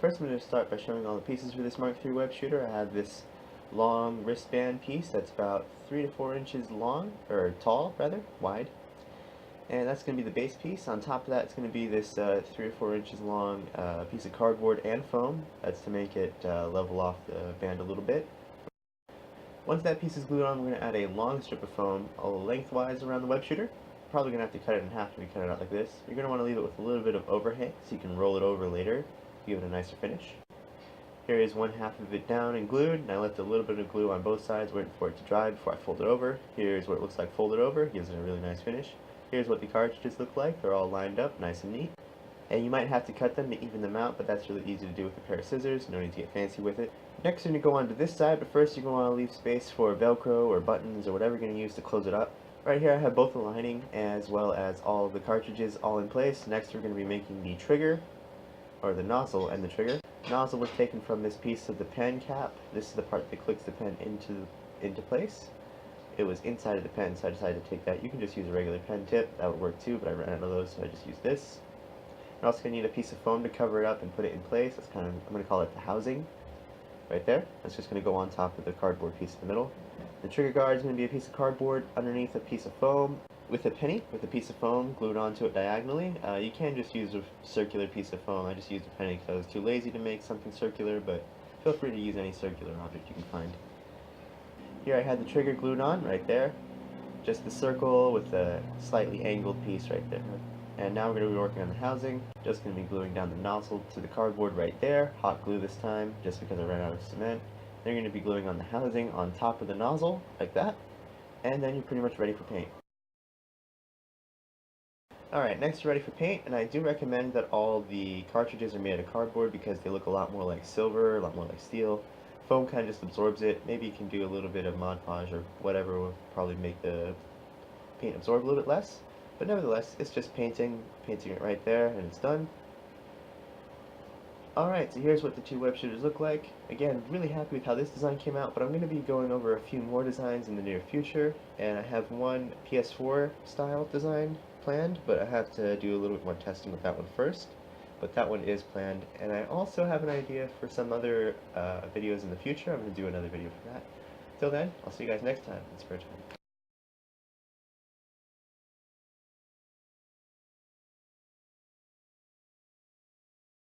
First, I'm going to start by showing all the pieces for this Mark III web shooter. I have this long wristband piece that's about 3 to 4 inches long, or tall rather, wide. And that's going to be the base piece. On top of that, it's going to be this 3 to 4 inches long piece of cardboard and foam. That's to make it level off the band a little bit. Once that piece is glued on, we're going to add a long strip of foam lengthwise around the web shooter. Probably going to have to cut it in half when we cut it out like this. You're going to want to leave it with a little bit of overhang so you can roll it over later, give it a nicer finish. Here is one half of it down and glued, and I left a little bit of glue on both sides waiting for it to dry before I fold it over. Here's what it looks like folded over, gives it a really nice finish. Here's what the cartridges look like, they're all lined up, nice and neat. And you might have to cut them to even them out, but that's really easy to do with a pair of scissors, no need to get fancy with it. Next you're going to go on to this side, but first you're going to want to leave space for Velcro or buttons or whatever you're going to use to close it up. Right here I have both the lining as well as all of the cartridges all in place. Next we're going to be making the trigger, or the nozzle and the trigger. Nozzle was taken from this piece of the pen cap. This is the part that clicks the pen into place. It was inside of the pen, so I decided to take that. You can just use a regular pen tip, that would work too, but I ran out of those, so I just used this. You're also going to need a piece of foam to cover it up and put it in place. That's kind of, I'm going to call it the housing, right there. That's just going to go on top of the cardboard piece in the middle. The trigger guard is going to be a piece of cardboard underneath a piece of foam with a penny, with a piece of foam glued onto it diagonally. You can just use a circular piece of foam. I just used a penny because I was too lazy to make something circular, but feel free to use any circular object you can find. Here I had the trigger glued on, right there. Just the circle with a slightly angled piece right there. And now we're going to be working on the housing. Just going to be gluing down the nozzle to the cardboard right there. Hot glue this time, just because I ran out of cement. Then you're going to be gluing on the housing on top of the nozzle, like that. And then you're pretty much ready for paint. Alright, next you're ready for paint, and I do recommend that all the cartridges are made out of cardboard because they look a lot more like silver, a lot more like steel. Foam kind of just absorbs it. Maybe you can do a little bit of Mod Podge or whatever will probably make the paint absorb a little bit less. But nevertheless, it's just painting it right there, and it's done. Alright, so here's what the two web shooters look like. Again, really happy with how this design came out, but I'm going to be going over a few more designs in the near future, and I have one PS4 style design planned, but I have to do a little bit more testing with that one first. But that one is planned, and I also have an idea for some other videos in the future. I'm going to do another video for that. Till then, I'll see you guys next time in spare time.